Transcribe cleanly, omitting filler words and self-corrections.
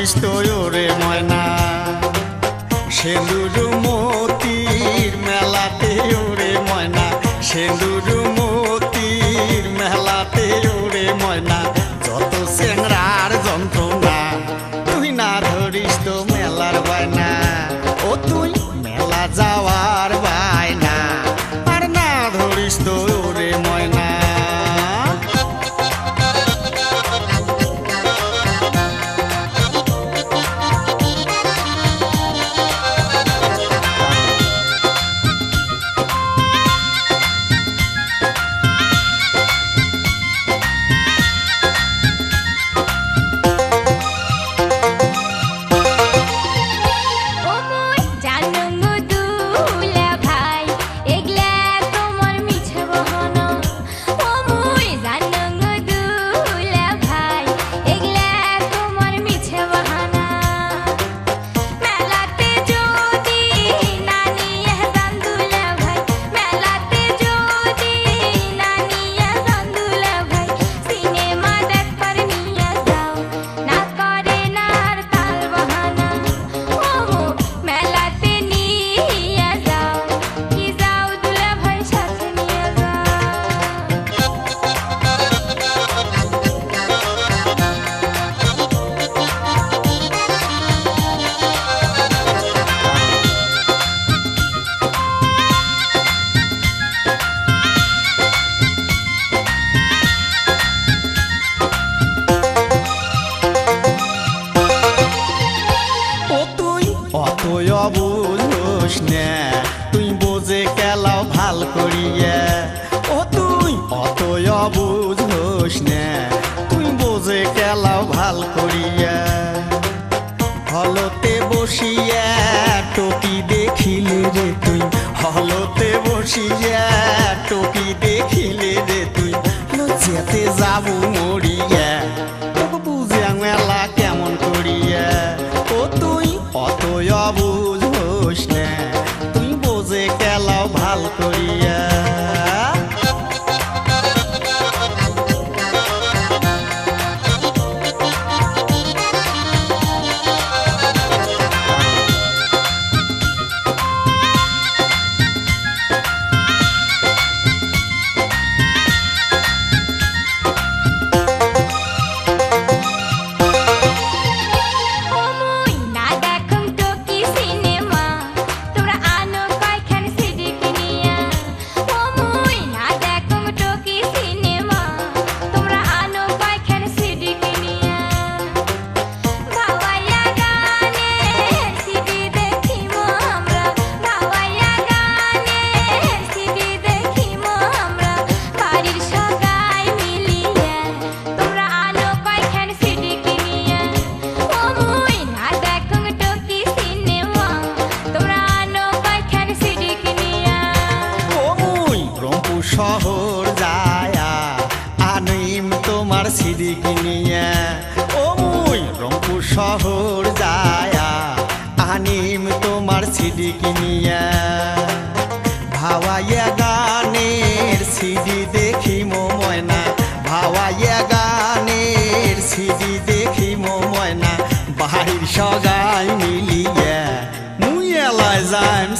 ধরিস তো ওরে ময়না সেন্দুর মতির মেলাতে ওরে ময়না সেন্দুর মতির মেলাতে ওরে ময়না যত চেংড়ার যন্ত্রণা তুই না ধরিস তো মেলার বায়না ও তুই মেলা যাওয়ার বায়না আর না ধরিস তো ওরে ময়না বুঝোস না তুই বোঝে কেলাও ভাল করিয়া ও তুই অতই বুঝোস না তুই বোঝে কেলাও ভাল করিয়া হলতে বসিয়া টকি দেখিলে রে তুই হলতে বসিয়া টকি দেখিলে রে তুই লজ্জাতে যাবো মরিয়া তোকে বুঝে মেলা কেমন করিয়া ও তুই অতই বুঝোস না তুই বোঝে কেলাও ভাল করিয়া শহর যায়া আনিম তোমার সিডি কিনিয়া ও মুই রংপুর শহর যায়া আনিম তোমার সিডি কিনিয়া ভাওয়াইয়া গানের সিডি দেখি ময়না ভাওয়াইয়া গানের সিডি দেখি ময়না বাড়ির সগাই মিলিয়া মুই এলায় যাইম